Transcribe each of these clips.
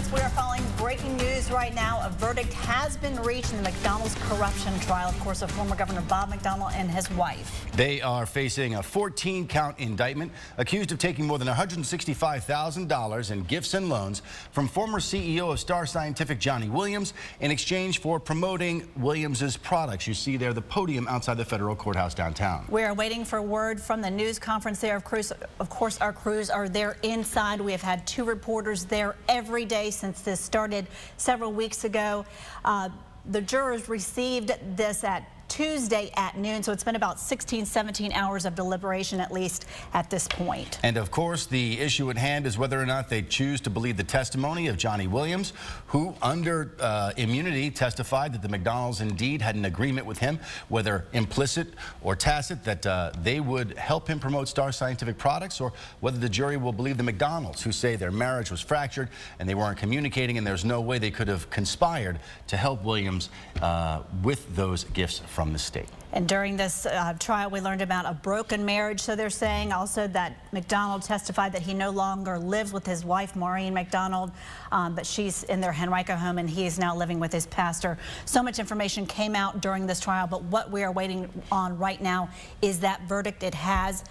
Yes, we are following breaking news right now. A verdict has been reached in the McDonnell's corruption trial, of course, of former Governor Bob McDonnell and his wife. They are facing a 14-count indictment, accused of taking more than $165,000 in gifts and loans from former CEO of Star Scientific Johnny Williams in exchange for promoting Williams's products. You see there the podium outside the federal courthouse downtown. We are waiting for word from the news conference there. Of course, our crews are there inside. We have had 2 reporters there every day since this started several weeks ago. The jurors received this at Tuesday at noon, so it's been about 16, 17 hours of deliberation at least at this point. And of course, the issue at hand is whether or not they choose to believe the testimony of Johnny Williams, who under immunity testified that the McDonnells indeed had an agreement with him, whether implicit or tacit, that they would help him promote Star Scientific products, or whether the jury will believe the McDonnells, who say their marriage was fractured and they weren't communicating and there's no way they could have conspired to help Williams with those gifts from the state. And during this trial, we learned about a broken marriage. So they're saying also that McDonnell testified that he no longer lives with his wife, Maureen McDonnell, but she's in their Henrico home and he is now living with his pastor. So much information came out during this trial, but what we are waiting on right now is that verdict. It has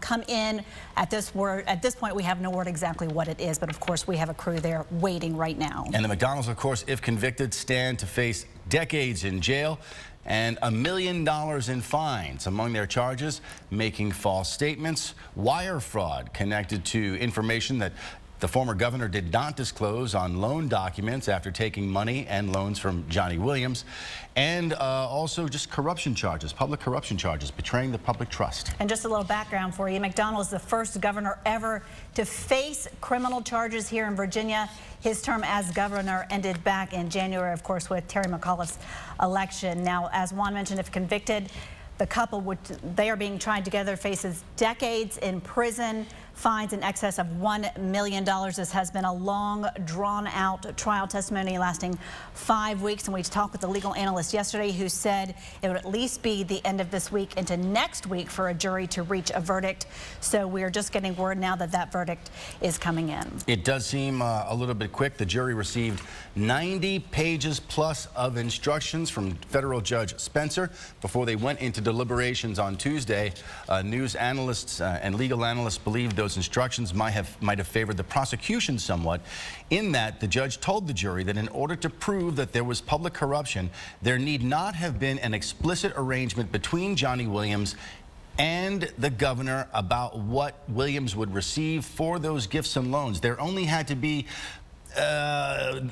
come in. At this point, we have no word exactly what it is, but of course we have a crew there waiting right now. And the McDonnells, of course, if convicted, stand to face decades in jail and $1 million in fines. Among their charges, making false statements, wire fraud connected to information that the former governor did not disclose on loan documents after taking money and loans from Johnny Williams, and also just corruption charges, public corruption charges, betraying the public trust. And just a little background for you, McDonnell is the first governor ever to face criminal charges here in Virginia. His term as governor ended back in January, of course, with Terry McAuliffe's election. Now, as Juan mentioned, if convicted, the couple, they are being tried together, faces decades in prison, fines in excess of $1 million. This has been a long, drawn-out trial testimony lasting 5 weeks, and we talked with the legal analyst yesterday who said it would at least be the end of this week into next week for a jury to reach a verdict. So we are just getting word now that that verdict is coming in. It does seem a little bit quick. The jury received 90 pages plus of instructions from federal Judge Spencer before they went into deliberations on Tuesday. News analysts and legal analysts believe those instructions might have favored the prosecution somewhat, in that the judge told the jury that in order to prove that there was public corruption, there need not have been an explicit arrangement between Johnny Williams and the governor about what Williams would receive for those gifts and loans. There only had to be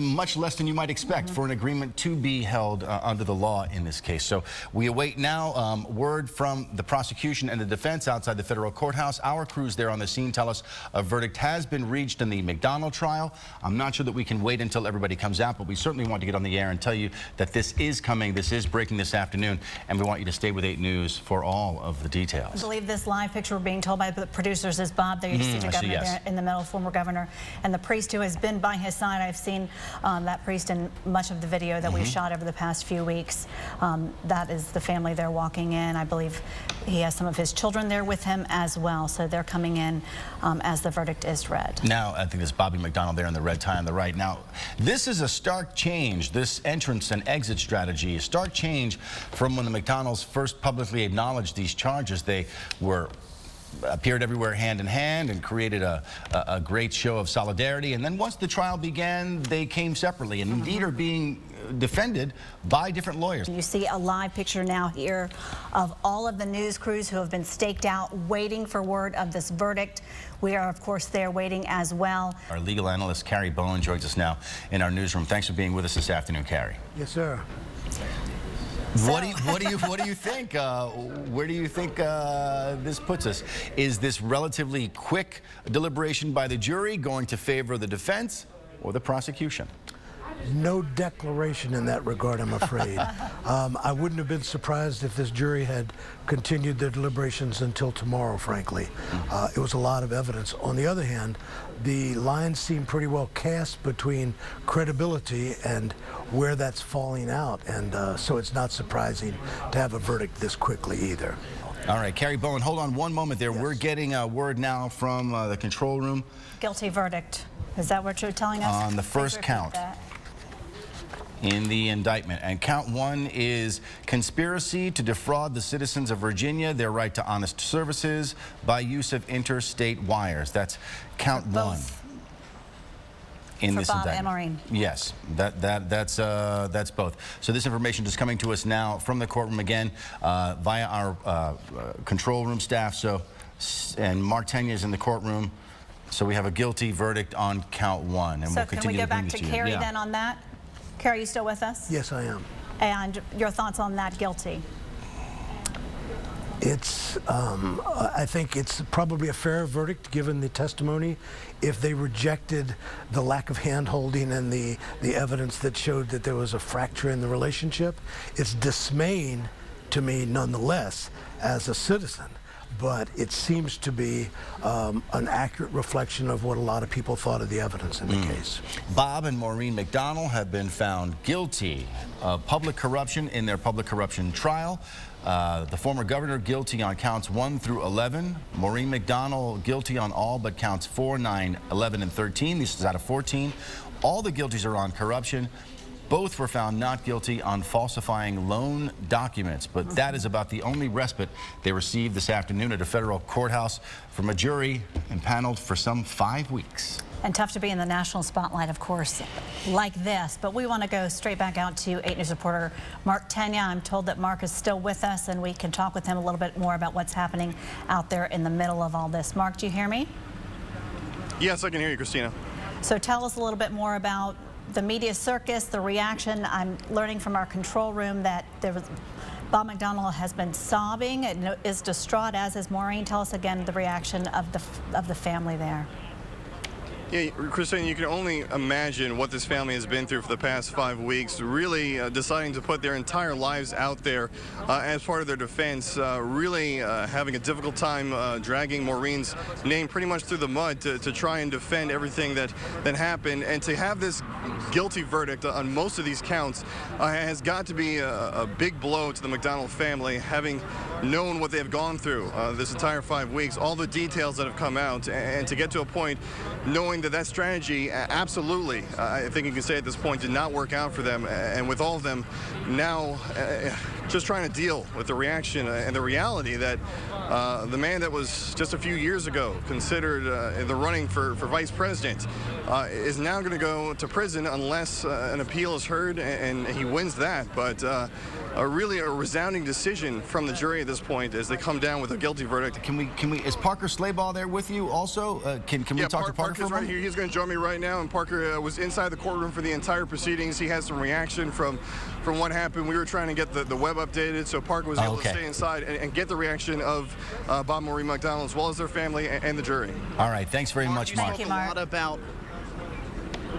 much less than you might expect for an agreement to be held under the law in this case. So we await now word from the prosecution and the defense outside the federal courthouse. Our crews there on the scene tell us a verdict has been reached in the McDonnell trial. I'm not sure that we can wait until everybody comes out, but we certainly want to get on the air and tell you that this is coming. This is breaking this afternoon, and we want you to stay with 8 News for all of the details. I believe this live picture we're being told by the producers is Bob. There you see the governor there in the middle, former governor, and the priest who has been by his side. I've seen that priest in much of the video that we've shot over the past few weeks. That is the family there walking in. I believe he has some of his children there with him as well. So they're coming in as the verdict is read. Now, I think there's Bobby McDonnell there in the red tie on the right. Now, this is a stark change. This entrance and exit strategy, a stark change from when the McDonnells first publicly acknowledged these charges. They appeared everywhere hand in hand and created a great show of solidarity. And then once the trial began, they came separately and indeed are being defended by different lawyers. You see a live picture now here of all of the news crews who have been staked out waiting for word of this verdict. We are, of course, there waiting as well. Our legal analyst, Carrie Bowen, joins us now in our newsroom. Thanks for being with us this afternoon, Carrie. Yes, sir. What do you think? Where do you think this puts us? Is this relatively quick deliberation by the jury going to favor the defense or the prosecution? No declaration in that regard, I'm afraid. I wouldn't have been surprised if this jury had continued their deliberations until tomorrow, frankly. It was a lot of evidence. On the other hand, the lines seem pretty well cast between credibility and where that's falling out, and so it's not surprising to have a verdict this quickly either. All right, Carrie Bowen, hold on one moment there. Yes. We're getting word now from the control room. Guilty verdict. Is that what you're telling us? On the first count in the indictment. And count 1 is conspiracy to defraud the citizens of Virginia their right to honest services by use of interstate wires. That's count 1 in this Bob indictment. And Maureen. Yes, that's both. So this information is coming to us now from the courtroom again via our control room staff. And Mark Tenya is in the courtroom. So we have a guilty verdict on count 1, and so we'll continue to bring can we go back to you. Carrie then on that? Carrie, you still with us? Yes, I am. And your thoughts on that guilty? It's, I think it's probably a fair verdict given the testimony. If they rejected the lack of hand-holding and the evidence that showed that there was a fracture in the relationship, it's dismaying to me nonetheless as a citizen. But it seems to be an accurate reflection of what a lot of people thought of the evidence in the case. Bob and Maureen McDonnell have been found guilty of public corruption in their public corruption trial. The former governor guilty on counts 1 through 11. Maureen McDonnell guilty on all but counts 4, 9, 11, and 13. This is out of 14. All the guilties are on corruption. Both were found not guilty on falsifying loan documents, but that is about the only respite they received this afternoon at a federal courthouse from a jury impaneled for some 5 weeks. And tough to be in the national spotlight, of course, like this. But we want to go straight back out to 8 News reporter Mark Tenya. I'm told that Mark is still with us, and we can talk with him a little bit more about what's happening out there in the middle of all this. Mark, do you hear me? Yes, I can hear you, Christina. So tell us a little bit more about the media circus, the reaction. I'm learning from our control room that Bob McDonnell has been sobbing and is distraught, as is Maureen. Tell us again the reaction of the family there. Yeah, Christina, you can only imagine what this family has been through for the past 5 weeks, really deciding to put their entire lives out there as part of their defense, really having a difficult time dragging Maureen's name pretty much through the mud to try and defend everything that happened. And to have this guilty verdict on most of these counts has got to be a big blow to the McDonnell family, having known what they have gone through this entire 5 weeks, all the details that have come out, and to get to a point knowing that strategy absolutely, I think you can say at this point, did not work out for them. And with all of them now just trying to deal with the reaction and the reality that the man that was just a few years ago considered in the running for vice president is now going to go to prison unless an appeal is heard and he wins that. But really a resounding decision from the jury at this point as they come down with a guilty verdict. Can we? Is Parker Slayball there with you also? Can we talk to Parker? Parker's right here. He's going to join me right now. And Parker was inside the courtroom for the entire proceedings. He has some reaction from what happened. We were trying to get the web updated, so Parker was able to stay inside and get the reaction of Bob and Maureen McDonnell as well as their family and the jury. All right. Thanks very much, Mark. Thank you, Mark. A lot about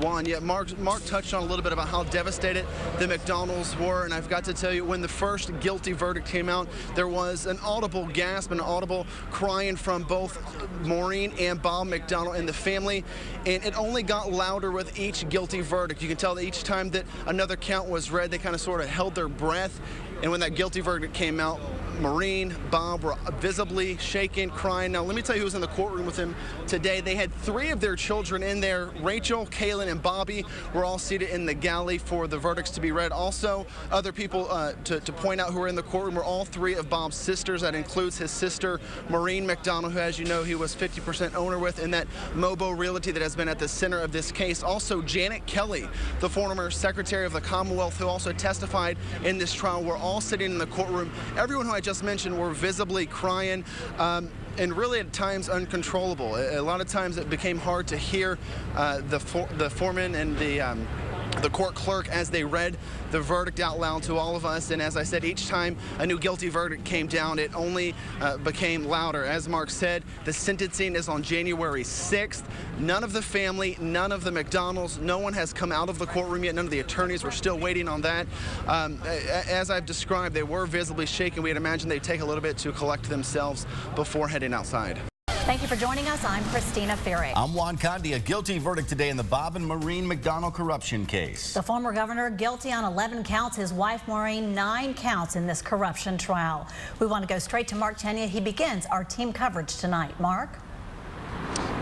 Juan, yeah, Mark touched on a little bit about how devastated the McDonnells were, and I've got to tell you, when the first guilty verdict came out, there was an audible gasp and an audible crying from both Maureen and Bob McDonnell and the family, and it only got louder with each guilty verdict. You can tell that each time that another count was read, they kind of sort of held their breath, and when that guilty verdict came out, Maureen, Bob were visibly shaking, crying. Now, let me tell you who was in the courtroom with him today. They had 3 of their children in there. Rachel, Kaylin, and Bobby were all seated in the galley for the verdicts to be read. Also, other people to point out who were in the courtroom were all 3 of Bob's sisters. That includes his sister, Maureen McDonnell, who, as you know, he was 50% owner with in that Mobo Realty that has been at the center of this case. Also, Janet Kelly, the former Secretary of the Commonwealth, who also testified in this trial, were all sitting in the courtroom. Everyone who I just mentioned were visibly crying and really at times uncontrollable. A lot of times it became hard to hear the foreman and the court clerk as they read the verdict out loud to all of us. And as I said, each time a new guilty verdict came down, it only became louder. As Mark said, the sentencing is on January 6th. None of the family, none of the McDonnells, no one has come out of the courtroom yet. None of the attorneys. We're still waiting on that. As I've described, they were visibly shaken. We'd imagine they'd take a little bit to collect themselves before heading outside. Thank you for joining us. I'm Christina Ferry. I'm Juan Condi. A guilty verdict today in the Bob and Maureen McDonnell corruption case. The former governor guilty on 11 counts. His wife, Maureen, 9 counts in this corruption trial. We want to go straight to Mark Tenya. He begins our team coverage tonight. Mark?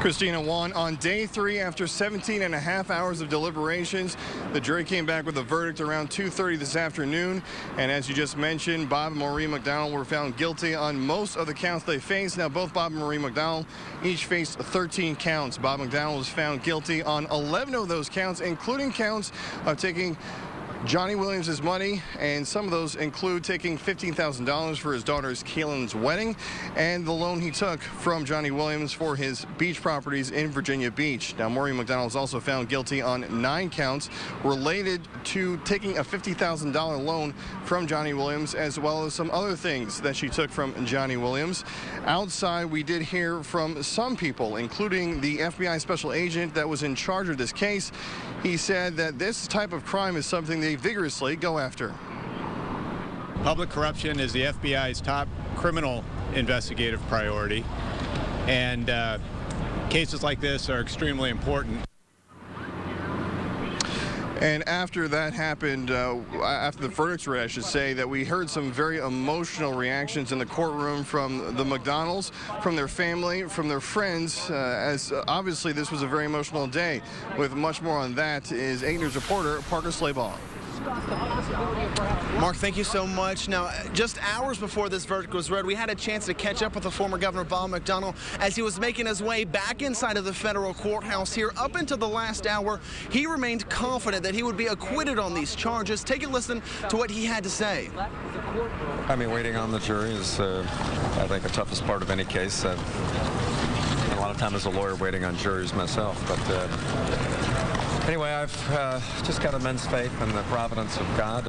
Christina, Juan, on day 3, after 17 and a half hours of deliberations, the jury came back with a verdict around 2:30 this afternoon. And as you just mentioned, Bob and Maureen Mcdonnell were found guilty on most of the counts they faced. Now, both Bob and Maureen Mcdonnell each faced 13 counts. Bob McDonnell was found guilty on 11 of those counts, including counts of taking Johnny Williams' money, and some of those include taking $15,000 for his daughter's Kaylin's wedding and the loan he took from Johnny Williams for his beach properties in Virginia Beach. Now, Maureen Mcdonnell was also found guilty on 9 counts related to taking a $50,000 loan from Johnny Williams, as well as some other things that she took from Johnny Williams. Outside, we did hear from some people, including the FBI special agent that was in charge of this case. He said that this type of crime is something they vigorously go after. Public corruption is the FBI's top criminal investigative priority, and cases like this are extremely important. And after that happened, after the verdicts were, I should say, that we heard some very emotional reactions in the courtroom from the McDonnells, from their family, from their friends, as obviously this was a very emotional day. With much more on that is 8 News reporter Parker Slabaugh. Mark, thank you so much. Now, just hours before this verdict was read, we had a chance to catch up with the former Governor Bob McDonnell as he was making his way back inside of the federal courthouse here. Up until the last hour, he remained confident that he would be acquitted on these charges. Take a listen to what he had to say. I mean, waiting on the jury is, I think, the toughest part of any case. A lot of time as a lawyer waiting on juries myself, but anyway, I've just got immense faith in the providence of God.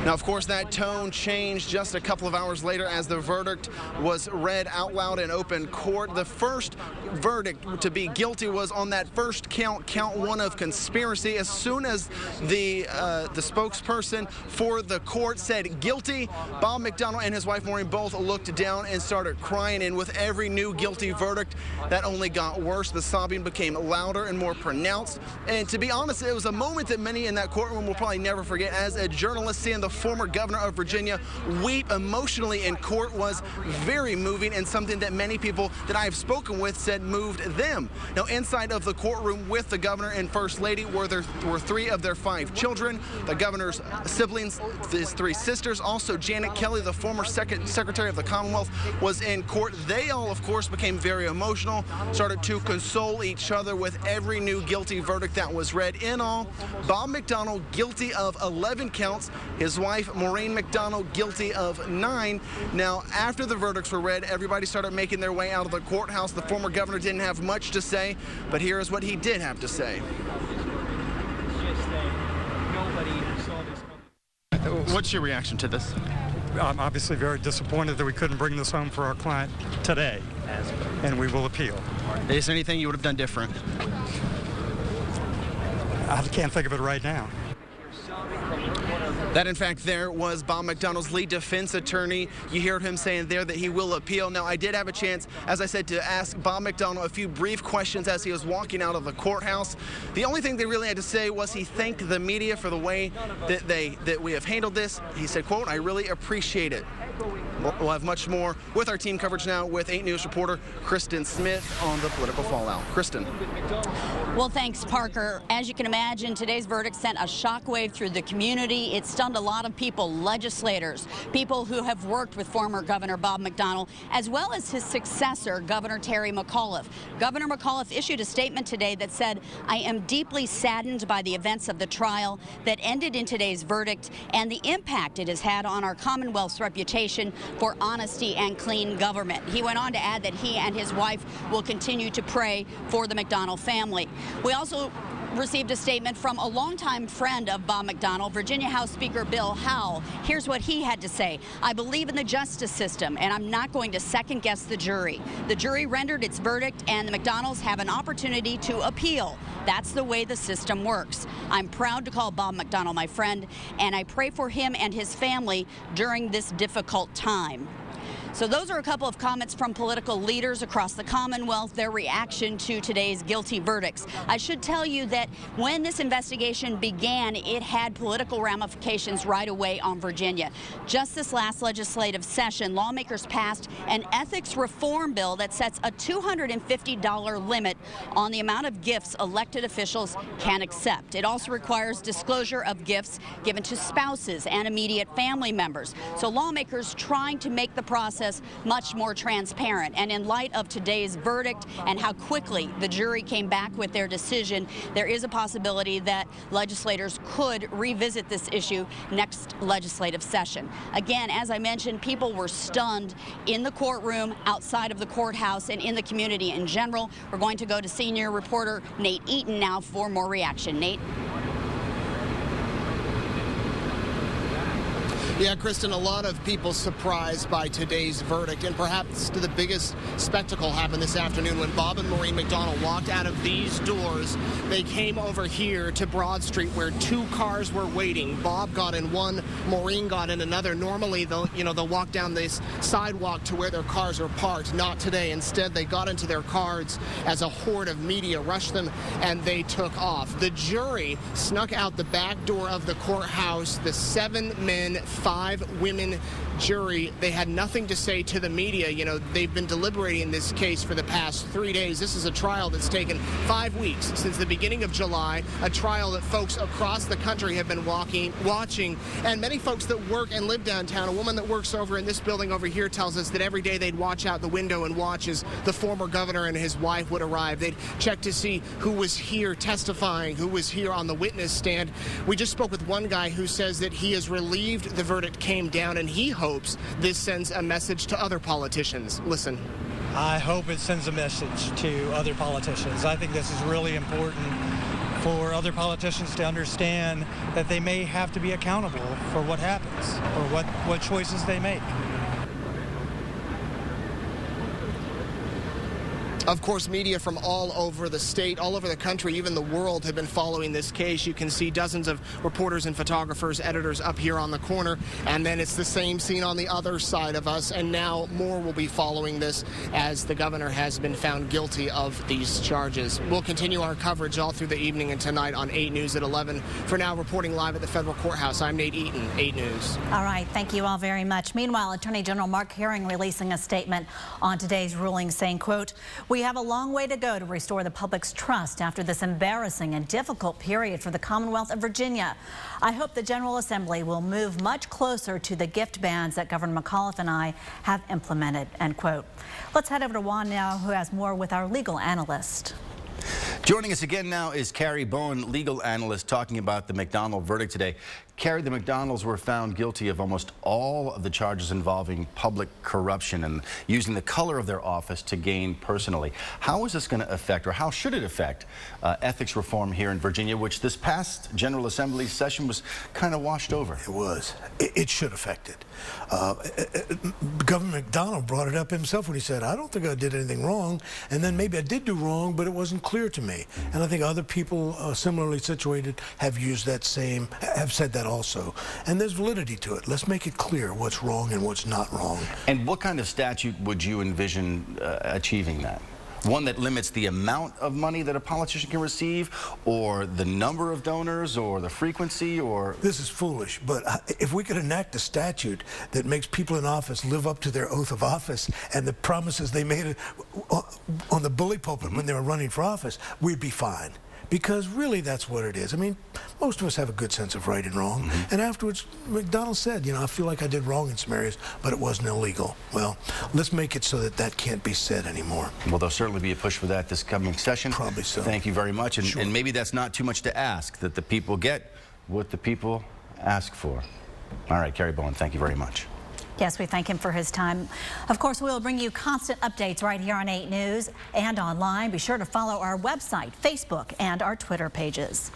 Now, of course, that tone changed just a couple of hours later as the verdict was read out loud in open court. The first verdict to be guilty was on that first count, count 1 of conspiracy. As soon as the spokesperson for the court said guilty, Bob McDonnell and his wife Maureen both looked down and started crying. And with every new guilty verdict, that only got worse. The sobbing became louder and more pronounced. And to be honest, it was a moment that many in that courtroom will probably never forget. As a journalist, seeing the former governor of Virginia weep emotionally in court was very moving, and something that many people that I have spoken with said moved them. Now, inside of the courtroom with the governor and first lady were 3 of their 5 children, the governor's siblings, his 3 sisters. Also, Janet Kelly, the former secretary of the Commonwealth, was in court. They all, of course, became very emotional, started to console each other with every new guilty verdict that was read. In all, Bob McDonnell guilty of 11 counts, his wife Maureen McDonnell guilty of 9. Now, after the verdicts were read, everybody started making their way out of the courthouse. The former governor didn't have much to say, but here is what he did have to say. What's your reaction to this? I'm obviously very disappointed that we couldn't bring this home for our client today, and we will appeal. Is there anything you would have done different? I can't think of it right now. That, in fact, there was Bob McDonnell's lead defense attorney. You heard him saying there that he will appeal. Now, I did have a chance, as I said, to ask Bob McDonnell a few brief questions as he was walking out of the courthouse. The only thing they really had to say was he thanked the media for the way that we have handled this. He said, quote, "I really appreciate it." We'll have much more with our team coverage now with 8 News reporter Kristen Smith on the political fallout. Kristen. Well, thanks, Parker. As you can imagine, today's verdict sent a shockwave through the community. It stunned a lot of people, legislators, people who have worked with former Governor Bob McDonnell, as well as his successor, Governor Terry McAuliffe. Governor McAuliffe issued a statement today that said, "I am deeply saddened by the events of the trial that ended in today's verdict and the impact it has had on our Commonwealth's reputation for honesty and clean government." He went on to add that he and his wife will continue to pray for the McDonnell family. We also received a statement from a longtime friend of Bob McDonnell, Virginia House Speaker Bill Howell. Here's what he had to say. "I believe in the justice system, and I'm not going to second guess the jury. The jury rendered its verdict, and the McDonnells have an opportunity to appeal. That's the way the system works. I'm proud to call Bob McDonnell my friend, and I pray for him and his family during this difficult time." So those are a couple of comments from political leaders across the Commonwealth, their reaction to today's guilty verdicts. I should tell you that when this investigation began, it had political ramifications right away on Virginia. Just this last legislative session, lawmakers passed an ethics reform bill that sets a $250 limit on the amount of gifts elected officials can accept. It also requires disclosure of gifts given to spouses and immediate family members. So lawmakers trying to make the process much more transparent. And in light of today's verdict and how quickly the jury came back with their decision, there is a possibility that legislators could revisit this issue next legislative session. Again, as I mentioned, people were stunned in the courtroom, outside of the courthouse, and in the community in general. We're going to go to senior reporter Nate Eaton now for more reaction. Nate? Yeah, Kristen, a lot of people surprised by today's verdict, and perhaps the biggest spectacle happened this afternoon when Bob and Maureen McDonnell walked out of these doors. They came over here to Broad Street where two cars were waiting. Bob got in one, Maureen got in another. Normally, they'll walk down this sidewalk to where their cars are parked. Not today. Instead, they got into their cars as a horde of media rushed them, and they took off. The jury snuck out the back door of the courthouse. The 7 men, 5 women jury, they had nothing to say to the media. You know, they've been deliberating this case for the past 3 days. This is a trial that's taken 5 weeks since the beginning of July, a trial that folks across the country have been watching, and many folks that work and live downtown. A woman that works over in this building over here tells us that every day they'd watch out the window and watch as the former governor and his wife would arrive. They'd check to see who was here testifying, who was here on the witness stand. We just spoke with one guy who says that he is relieved the verdict came down, and he hopes this sends a message to other politicians. Listen. I hope it sends a message to other politicians. I think this is really important for other politicians to understand that they may have to be accountable for what happens or what choices they make. Of course, media from all over the state, all over the country, even the world have been following this case. You can see dozens of reporters and photographers, editors up here on the corner, and then it's the same scene on the other side of us, and now more will be following this as the governor has been found guilty of these charges. We'll continue our coverage all through the evening and tonight on 8 News at 11. For now, reporting live at the federal courthouse, I'm Nate Eaton, 8 News. All right, thank you all very much. Meanwhile, Attorney General Mark Herring releasing a statement on today's ruling saying, quote, "We have a long way to go to restore the public's trust after this embarrassing and difficult period for the Commonwealth of Virginia. I hope the General Assembly will move much closer to the gift bans that Governor McAuliffe and I have implemented," end quote. Let's head over to Juan now, who has more with our legal analyst. Joining us again now is Carrie Bowen, legal analyst, talking about the Mcdonnell verdict today. Carrie, the McDonnells were found guilty of almost all of the charges involving public corruption and using the color of their office to gain personally. How is this going to affect, or how should it affect, ethics reform here in Virginia, which this past General Assembly session was kind of washed over? It was. It should affect it. Governor McDonnell brought it up himself when he said, "I don't think I did anything wrong, and then maybe I did do wrong, but it wasn't clear to me." And I think other people similarly situated have said that also. And there's validity to it. Let's make it clear what's wrong and what's not wrong. And what kind of statute would you envision achieving that? One that limits the amount of money that a politician can receive, or the number of donors, or the frequency, or... This is foolish, but if we could enact a statute that makes people in office live up to their oath of office and the promises they made on the bully pulpit when they were running for office, we'd be fine. Because really that's what it is. I mean, most of us have a good sense of right and wrong. And afterwards, McDonnell said, you know, I feel like I did wrong in some areas, but it wasn't illegal. Well, let's make it so that that can't be said anymore. Well, there'll certainly be a push for that this coming session. Probably so. Thank you very much. And, Sure. and maybe that's not too much to ask, that the people get what the people ask for. All right, Carrie Bowen, thank you very much. Yes, we thank him for his time. Of course, we'll bring you constant updates right here on 8 News and online. Be sure to follow our website, Facebook, and our Twitter pages.